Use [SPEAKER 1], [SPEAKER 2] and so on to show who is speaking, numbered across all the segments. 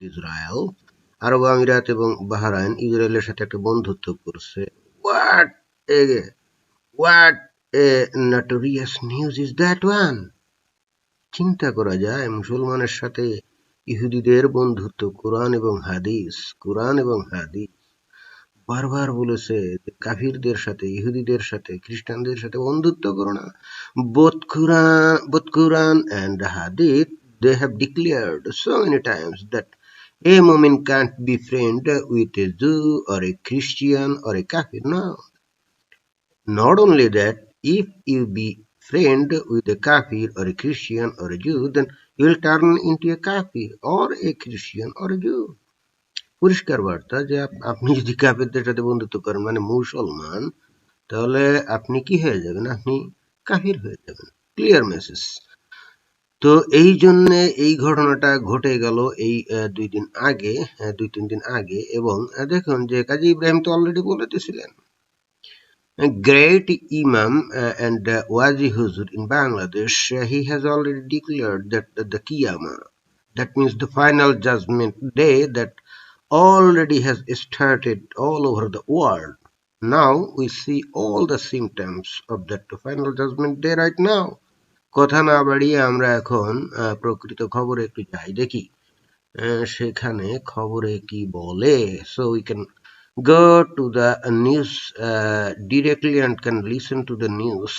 [SPEAKER 1] Israel, আরব আমিরাত এবং Bahrain ইসরায়েলের সাথে একটা বন্ধুত্ব করছে। What a what a notorious news is that one. চিন্তা করা যায় মুসলমানের সাথে ইহুদিদের বন্ধুত্ব। কোরআন এবং হাদিস বারবার বলেছে যে কাফিরদের সাথে, ইহুদিদের সাথে, খ্রিস্টানদের সাথে বন্ধুত্ব করো না। Both Quran and Hadith, they have declared so many times that a Mu'min can't be friend with a Jew or a Christian or a Kafir. No. Not only that, if you be friend with a Kafir or a Christian or a Jew, then you will turn into a Kafir or a Christian or a Jew. পরিষ্কার বার্তা যে আপনি যদি কাফেরদের সাথে বন্ধুত্ব করেন মানে মুসলমান, তাহলে আপনি কি হয়ে যাবেন? আপনি কাফির হয়ে যাবেন। Clear message. তো এই জন্য এই ঘটনাটা ঘটে গেল এই 2-3 দিন আগে। এবং দেখুন যে কাজী ইব্রাহিম তো অলরেডি বলে দিয়েছিলেন, great Imam and Wazi Huzur in Bangladesh, he has already declared that the Qiyamah, that means the final judgment day, that already has started all over the world. Now we see all the symptoms of that final judgment day right now. কথা না বাড়িয়ে আমরা এখন প্রকৃত খবরে একটু যাই, দেখি সেখানে খবরে কি বলে। So we can go to the news directly and can listen to the news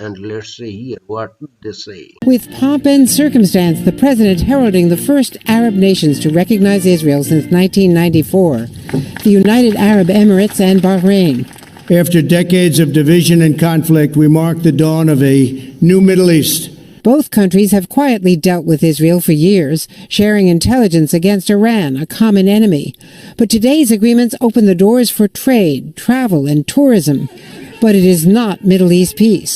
[SPEAKER 1] and let's see here what they say.
[SPEAKER 2] With pomp and circumstance, the president heralding the first Arab nations to recognize Israel since 1994, the United Arab Emirates and Bahrain.
[SPEAKER 3] After decades of division and conflict, we mark the dawn of a new Middle East.
[SPEAKER 2] Both countries have quietly dealt with Israel for years, sharing intelligence against Iran, a common enemy. But today's agreements open the doors for trade, travel, and tourism. But it is not Middle East peace.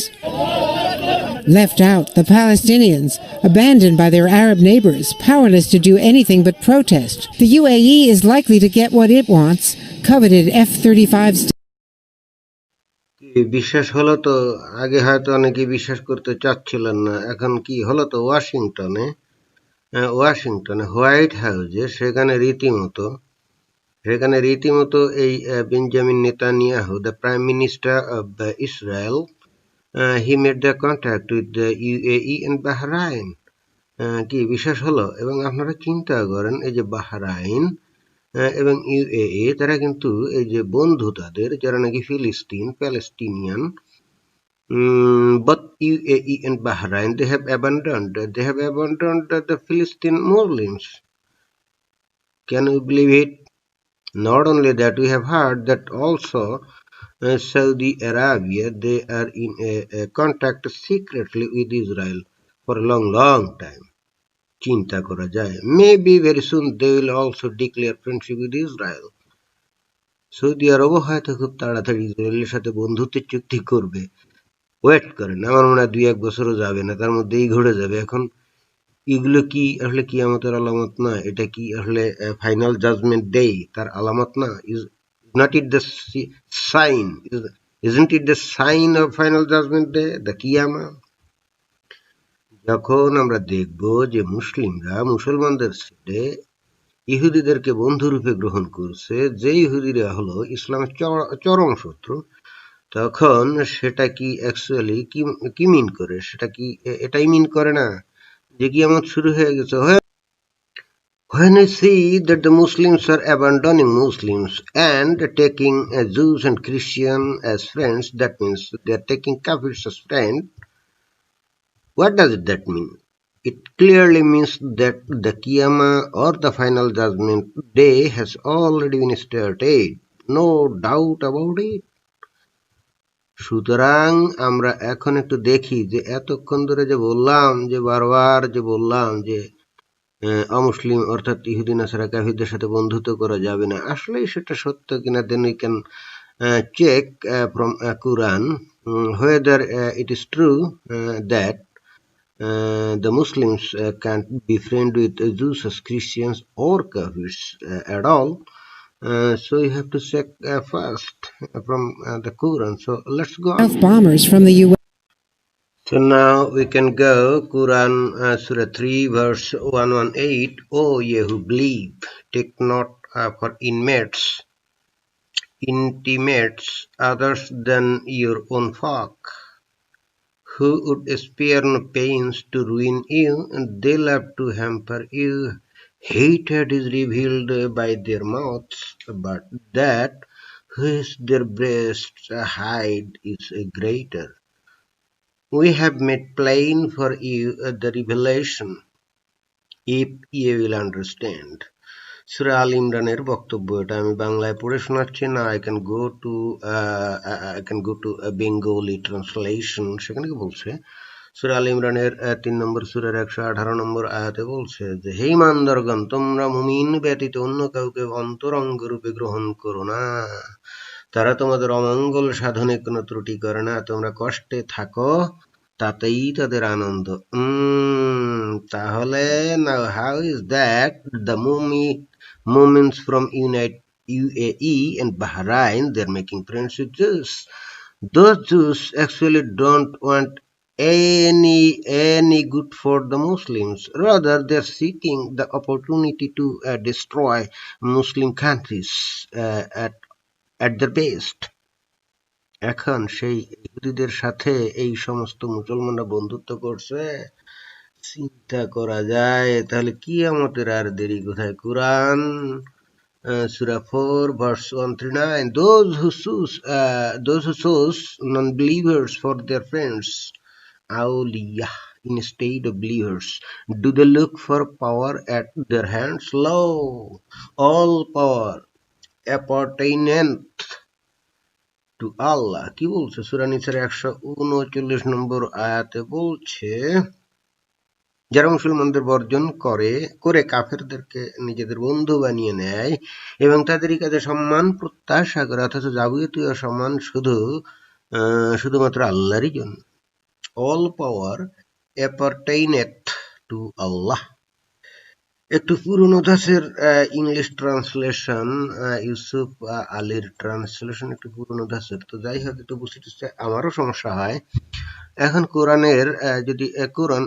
[SPEAKER 2] Left out, the Palestinians, abandoned by their Arab neighbors, powerless to do anything but protest. The UAE is likely to get what it wants, coveted F-35s.
[SPEAKER 1] বিশ্বাস হলো তো? আগে হয়তো অনেকে বিশ্বাস করতে চাচ্ছিলেন না, এখন কি হলো তো? ওয়াশিংটনে হোয়াইট হাউসে সেখানে রীতিমতো এই Benjamin Netanyahu, the prime minister of the Israel, he made the contact with the UAE and Bahrain. কি বিশ্বাস হলো? এবং আপনারা চিন্তা করেন এই যে বাহরাইন এবং ইউএই, তারা কিন্তু এই যে বন্ধু তাদের, যারা নাকি Palestinian, but UAE and Bahrain, they have abandoned the Philistine Muslims. Can you believe it? Not only that, we have heard that also Saudi Arabia, they are in a contact secretly with Israel for a long time. চিন্তা করা যায়, maybe very soon they will also declare friendship with Israel. Saudi আরবও হয়তো খুব তাড়াতাড়ি ইসরায়েলের সাথে বন্ধুত্বের চুক্তি করবে। ওয়েট করেন, আমার মনে হয় 2-1 বছরও যাবে না, তার মধ্যেই ঘটে যাবে। এখন এগুলো কি আসলে কিয়ামতের আলামত না? এটা কি আসলে ফাইনাল জাজমেন্ট ডে তার আলামত না? Isn't it the sign of final judgment day, the Qiyamah? যখন আমরা দেখব যে মুসলিমরা মুসলমানদের ছেড়ে ইহুদিদেরকে বন্ধুরূপে গ্রহণ করছে, যে ইহুদিরা হলো ইসলামের চরম শত্রু, তখন সেটা কি অ্যাকচুয়ালি কি মিন করে? সেটা কি এটাই মিন করে না যে কিয়ামত শুরু হয়ে গেছে? When I see that the Muslims are abandoning Muslims and taking Jews and Christians as friends, that means they are taking Kafirs as friends. What does that mean? It clearly means that the Qiyamah or the final judgment day has already been started. No doubt about it. সুতরাং আমরা এখন একটু দেখি যে এতক্ষণ ধরে যে বললাম, যে বারবার যে বললাম যে অমুসলিম অর্থাৎ ইহুদি নাসারা কাফিরদের সাথে বন্ধুত্ব করা যাবে না, আসলেই সেটা সত্য কিনা? Then we can check from Quran whether it is true that the Muslims can't be friend with Jews as Christians or Kafirs at all. So you have to check first from the Quran. So let's go on.
[SPEAKER 2] Bombers from the U.S.
[SPEAKER 1] So now we can go Quran Surah 3 verse 118. O ye who believe, take not for intimates others than your own folk, who would spare no pains to ruin you, and they love to hamper you. Hatred is revealed by their mouths, but that which their breasts hide is greater. We have made plain for you the revelation, if ye will understand. সুরা আল ইমরানের বক্তব্য এটা আমি বাংলায় পড়ে শোনাচ্ছি না। I can go to a Bengali translation। সেখানে কি বলছে, সূরা আল ইমরানের 3 নম্বর সূরার 118 নম্বর আয়াতে বলছে যে, হে ইমানদারগণ, তোমরা মুমিন ব্যতীত অন্য কাউকে অন্তরঙ্গ রূপে গ্রহণ করো না। তারা তোমাদের অমঙ্গল সাধনে কোনো ত্রুটি করে না। তোমরা কষ্টে থাকো, তাতেই তাদের আনন্দ। তাহলে now how is that the Moments from UAE and Bahrain, they're making friends with Jews. Those Jews actually don't want any good for the Muslims. Rather, they're seeking the opportunity to destroy Muslim countries at their best. এখন সেই ইহুদিদের সাথে এই সমস্ত মুসলমানরা বন্ধুত্ব করছে, চিন্তা করা যায়। তাহলে কিয়ামতের আর দেরি কোথায়? কুরআন Surah 4 verse 139, those who choose non-believers for their friends, awliya, instead of believers, do they look for power at their hands? Lo, all power appertaineth to Allah। কি বলছে? সূরা নিসার 139 নম্বর আয়াতে বলছে, যারা মুসলমানদের বর্জন করে কাফেরদেরকে নিজেদের বন্ধু বানিয়ে নেয় এবং তাদেরই কাছে সম্মান প্রত্যাশা করে, অথচ যাবতীয় সম্মান শুধুমাত্র আল্লাহরই জন্য। অল পাওয়ার অ্যাপারটেইনেথ টু আল্লাহ। একটু পুরনো ধাঁচের ইংলিশ ট্রান্সলেশন, ইউসুফ আলীর ট্রান্সলেশন একটু পুরনো ধাঁচের। তো যাই হোক, একটু বুঝতে আমারও সমস্যা হয়। এখন কোরআনের যদি কোরআন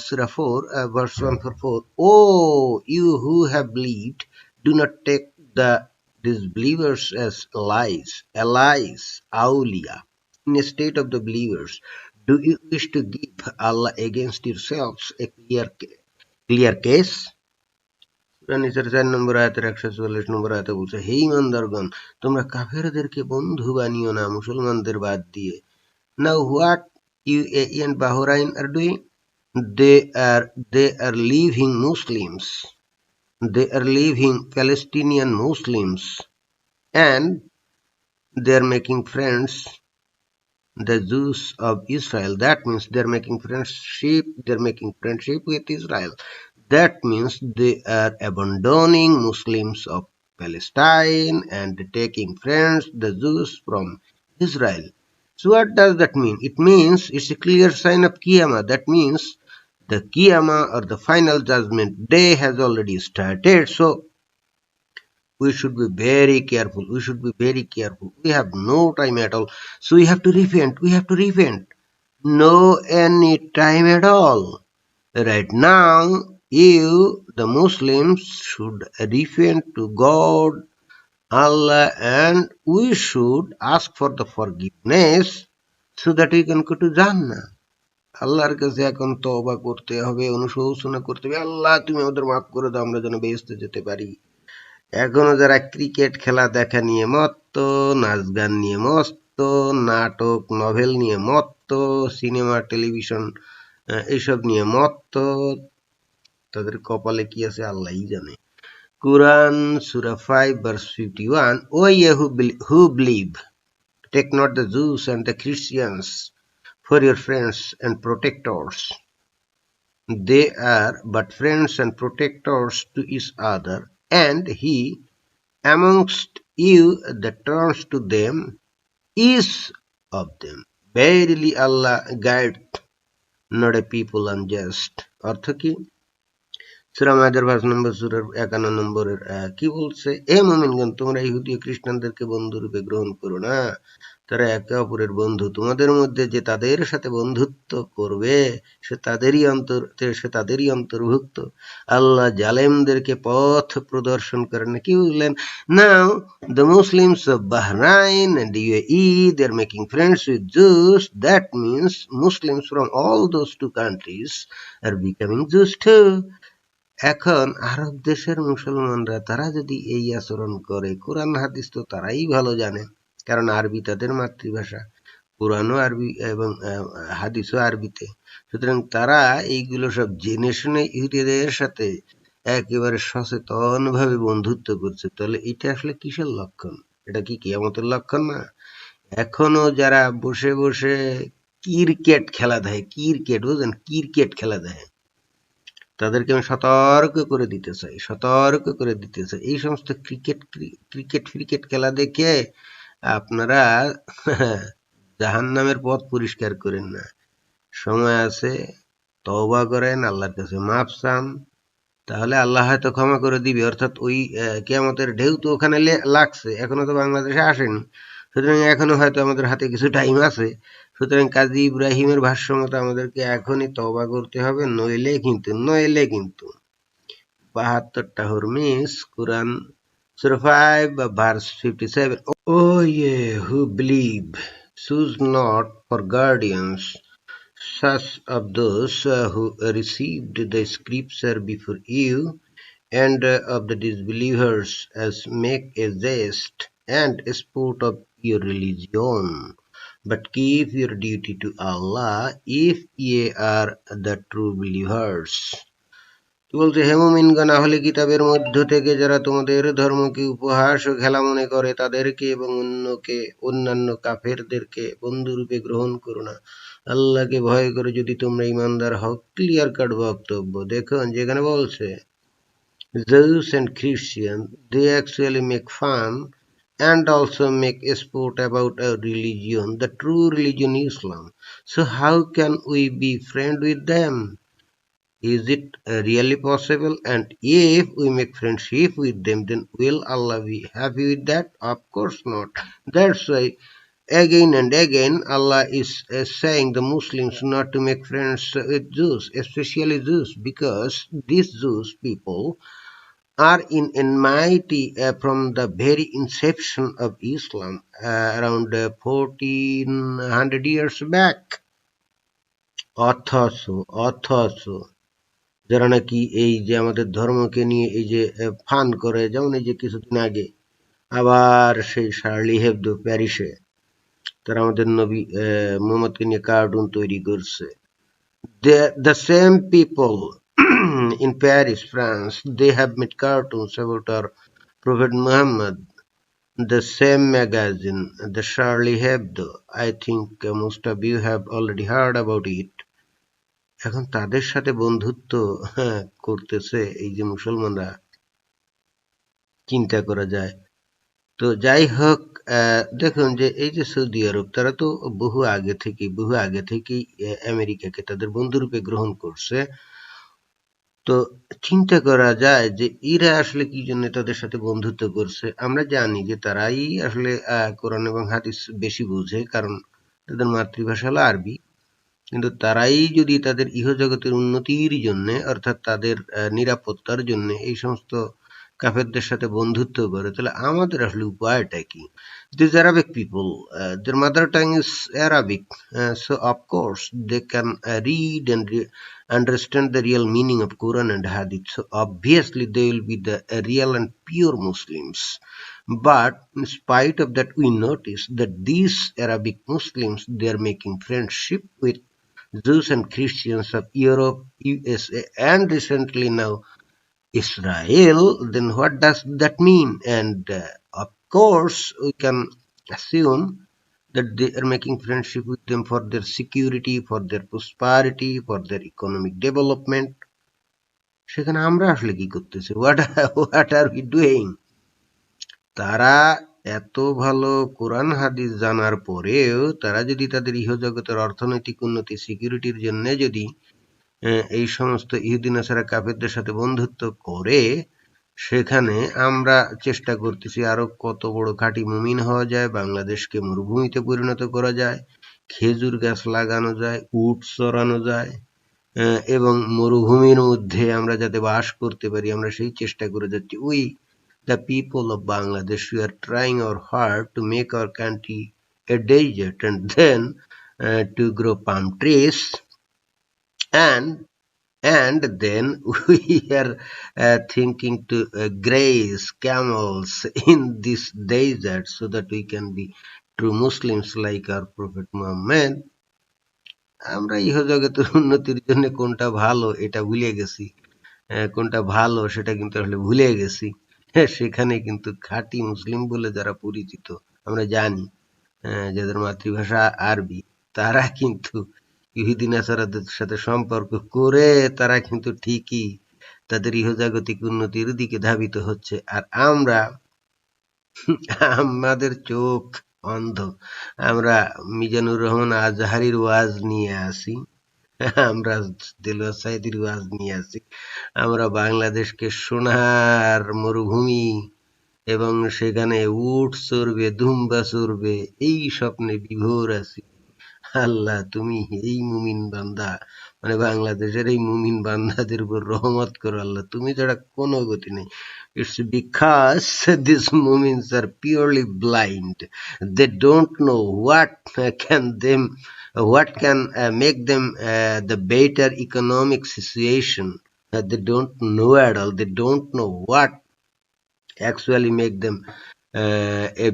[SPEAKER 1] সূরা 4 verse 144, oh you who have believed, do not take the disbelievers as allies, awliya, instead of the believers. Do you wish to give Allah against yourselves a clear case? সূরা নিসার 4 নম্বর আয়াতের 144 নম্বর আয়াতে বলছে, হে ঈমানদারগণ, তোমরা কাফেরদেরকে বন্ধু বানিও না মুসলমানদের বাদ দিয়ে। Now what UAE and Bahrain are doing? They are leaving Muslims. They are leaving Palestinian Muslims, and they are making friends the Jews of Israel. That means they are making friendship with Israel. That means they are abandoning Muslims of Palestine and taking friends the Jews from Israel. So what does that mean? It means it's a clear sign of Qiyamah. That means the Qiyamah, or the final judgment day, has already started. So we should be very careful. We have no time at all. So we have to repent. No any time at all. Right now, you, the Muslims, should repent to God, Allah, and we should ask for the forgiveness so that we can go to Jannah. আল্লাহর কাছে এখন তওবা করতে হবে, অনুশোচনা করতে হবে। আল্লাহ, তুমি আমাদের মাফ করে দাও, আমরা যেন বেহেশতে যেতে পারি। এখনো যারা ক্রিকেট খেলা দেখা নিয়ে মত্ত, নাচ গান নিয়ে মস্ত, নাটক নভেল নিয়ে মত্ত, সিনেমা টেলিভিশন এইসব নিয়ে মত্ত, তাদের কপালে কি আছে আল্লাহই জানে। Quran Surah 5 verse 51, O ye who believe, take not the Jews and the Christians for your friends and protectors. They are but friends and protectors to each other, and he amongst you that turns to them is of them. Verily Allah guideth not a people unjust. অর্থ কি? সূরা মায়েদার 5 নম্বর সূরার 51 নম্বরের কি বলছে? হে মুমিনগণ, তোমরা ইহুদি ও খ্রিস্টানদেরকে বন্ধুরূপে গ্রহণ করো না। তারা একে অপরের বন্ধু। তোমাদের মধ্যে যে তাদের সাথে বন্ধুত্ব করবে সে তাদেরই অন্তর্ভুক্ত। আল্লাহ জালেমদেরকে পথ প্রদর্শন করেন না। কি বললেন? নাও the Muslims of Bahrain and UAE, they are making friends with Jews. That means Muslims from all those two countries are becoming Jews too. এখন আরব দেশের মুসলমানরা তারা যদি এই আচরণ করে, কোরআন হাদিস তো তারাই ভালো জানে, কারণ আরবি তাদের মাতৃভাষা, কোরআনও আরবি এবং হাদিসও আরবিতে। সুতরাং তারা এইগুলো সব জেনে শুনে ইহুদিদের সাথে একেবারে সচেতন ভাবে বন্ধুত্ব করছে। তাহলে এটা আসলে কিসের লক্ষণ? এটা কি কিয়ামতের লক্ষণ না? এখনো যারা বসে বসে ক্রিকেট খেলা দেয়, ক্রিকেট বুঝলেন, ক্রিকেট খেলা দেয়, তাদেরকে আমি সতর্ক করে দিতে চাই, এই সমস্ত ক্রিকেট খেলা দেখে আপনারা জাহান্নামের পথ পরিষ্কার করেন না। সময় আছে, তওবা করেন, আল্লাহর কাছে মাফ চান, তাহলে আল্লাহ হয়তো ক্ষমা করে দিবে। অর্থাৎ ওই কিয়ামতের ঢেউ তো ওখানে লাগছে, এখনো তো বাংলাদেশে আসেনি। সুতরাং এখনো হয়তো আমাদের হাতে কিছু টাইম আছে। সুতরাং কাজী ইব্রাহিমের ভাষ্য মতো আমাদেরকে এখনই তওবা করতে হবে, নইলে কিন্তু ৭২টা হরমিস কোরআন সূরা 5 verse 57. Oh ye who believe, choose not for guardians such of those who received the scripture before you, and of the disbelievers, as make a jest and sport of your religion. But keep your duty to Allah, if ye are the true believers. বলছে, হে মুমিনগণ, আহলে কিতাবের মধ্য থেকে যারা তোমাদের ধর্মকে উপহাস ও খেলা মনে করে, তাদেরকে এবং অন্যান্য কাফেরদেরকে বন্ধুরূপে গ্রহণ করো না। আল্লাহকে ভয় করে যদি তোমরা ইমানদার হও। ক্লিয়ার কাট বক্তব্য। দেখুন যেখানে বলছে Jews and Christians, they actually make fun and also make a sport about a religion, the true religion Islam. So how can we be friend with them? Is it really possible? And if we make friendship with them, then will Allah be happy with that? Of course not. That's why again and again Allah is saying the Muslims not to make friends with Jews, especially Jews, because these Jews people are in enmity from the very inception of Islam, around 1400 years back. অথচ যারা নাকি এই যে আমাদের ধর্মকে নিয়ে এই যে ফান করে, যেমন এই যে কিছুদিন আগে আবার সেই শার্লি হেবদো প্যারিসে তারা আমাদের নবী মুহাম্মদকে নিয়ে কার্টুন তৈরি করছে। The same people in Paris, France, they have made cartoons about our Prophet Muhammad. The same magazine, the Charlie Hebdo, I think most of you have already heard about it. এখন তাদের সাথে বন্ধুত্ব করতেছে এই যে মুসলমানরা, চিন্তা করা যায়। তো যাই হোক, দেখুন যে এই যে সৌদি আরব, তারা তো বহু আগে থেকেই আমেরিকাকে তাদের বন্ধুরূপে গ্রহণ করছে। তো চিন্তা করা যায় যে এরা আসলে কি জন্য তাদের সাথে বন্ধুত্ব করছে। আমরা জানি যে তারাই আসলে কোরআন এবং হাদিস বেশি বুঝে, কারণ তাদের মাতৃভাষা হলো আরবি। কিন্তু তারাই যদি তাদের ইহজগতের উন্নতির জন্য, অর্থাৎ তাদের নিরাপত্তার জন্য এই সমস্ত কাফেরদের সাথে বন্ধুত্ব করে, তাহলে আমাদের আসলে উপায়টা কি? These Arabic people, their mother tongue is Arabic, so of course they can read and understand the real meaning of Quran and Hadith. So obviously they will be the real and pure Muslims. But in spite of that, we notice that these Arabic Muslims, they are making friendship with Jews and Christians of Europe, USA, and recently now Israel. Then what does that mean? And of course, we can assume that they are making friendship with them for their security, for their prosperity, for their economic development. সেখানে আমরা আসলে কি করতেছি? What are we doing? তারা এত ভালো কোরআন হাদিস জানার পরেও তারা যদি তাদের ইহজগতের অর্থনৈতিক উন্নতি, সিকিউরিটির জন্য যদি এই সমস্ত ইহুদি নাসারা কাফেরদের সাথে বন্ধুত্ব করে সেখানে আমরা চেষ্টা করতেছি আরো কত বড় খাঁটি মুমিন হওয়া যায়, বাংলাদেশকে মরুভূমিতে পরিণত করা যায়, খেজুর গাছ লাগানো যায়, উট চড়ানো যায়, এবং মরুভূমির মধ্যে আমরা যাতে বাস করতে পারি আমরা সেই চেষ্টা করে যাচ্ছি। We the people of Bangladesh, we are trying our hard to make our country a desert and then to grow palm trees, and then we are thinking to graze camels in this desert so that we can be true Muslims like our Prophet Muhammad. আমরা ইহজগতের উন্নতির জন্য কোনটা ভালো এটা ভুলে গেছি, কোনটা ভালো সেটা কিন্তু আসলে ভুলে গেছি। সেখানে কিন্তু খাঁটি মুসলিম বলে যারা পরিচিত আমরা জানি, যাদের মাতৃভাষা আরবি, তারা কিন্তু ইহুদি নাসারাদের সাথে সম্পর্ক করে তারা কিন্তু ঠিকই তাদের ইহজাগতিক উন্নতির দিকে ধাবিত হচ্ছে। আর আমরা আমাদের চোখ অন্ধ, আমরা মিজানুর রহমান আজহারির ওয়াজ নিয়ে আসি, আমরা দেলোয়ার সাইদির ওয়াজ নিয়ে আসি, আমরা বাংলাদেশকে সোনার মরুভূমি এবং সেখানে উট চড়বে, দুম্বা চড়বে এই স্বপ্নে বিভোর আছি। আল্লাহ তুমি এই মুমিন বান্দা মানে বাংলাদেশের এই মুমিন বান্দাদের উপর রহমত করো আল্লাহ, তুমি ছাড়া কোনো গতি নেই। It's because these Mumins are purely blind. They don't know what can make them the better economic situation. They don't know at all. They don't know what actually make them a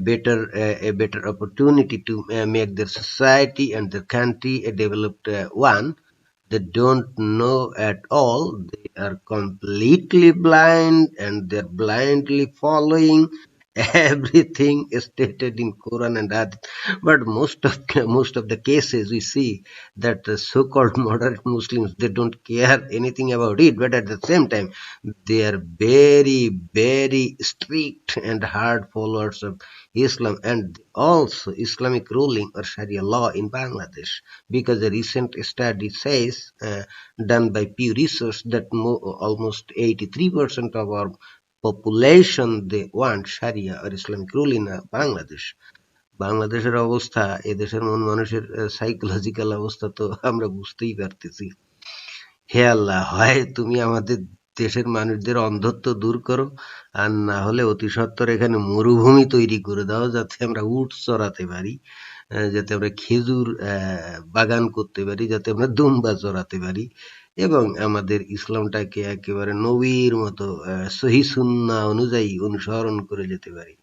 [SPEAKER 1] better opportunity to make their society and their country a developed one. They don't know at all. They are completely blind and they're blindly following everything stated in Quran and Hadith. But most of the cases we see that the so-called moderate Muslims, they don't care anything about it, but at the same time they are very very strict and hard followers of Islam and also Islamic ruling or Sharia law in Bangladesh, because a recent study says, done by Pew Research, that almost 83% of our population they want Sharia or Islamic rule in Bangladesh. বাংলাদেশের অবস্থা, এদেশের মন মানুষের psychological অবস্থা তো আমরা বুঝতেই পারতেছি। হে আল্লাহ, হয় তুমি আমাদের দেশের মানুষদের অন্ধত্ব দূর করো, আর না হলে অতি সত্বর এখানে মরুভূমি তৈরি করে দাও যাতে আমরা উট চড়াতে পারি, যাতে আমরা খেজুর বাগান করতে পারি, যাতে আমরা দুম্বা চড়াতে পারি এবং আমাদের ইসলামটাকে একেবারে নবীর মতো সহি সুন্নাহ অনুযায়ী অনুসরণ করে যেতে পারি।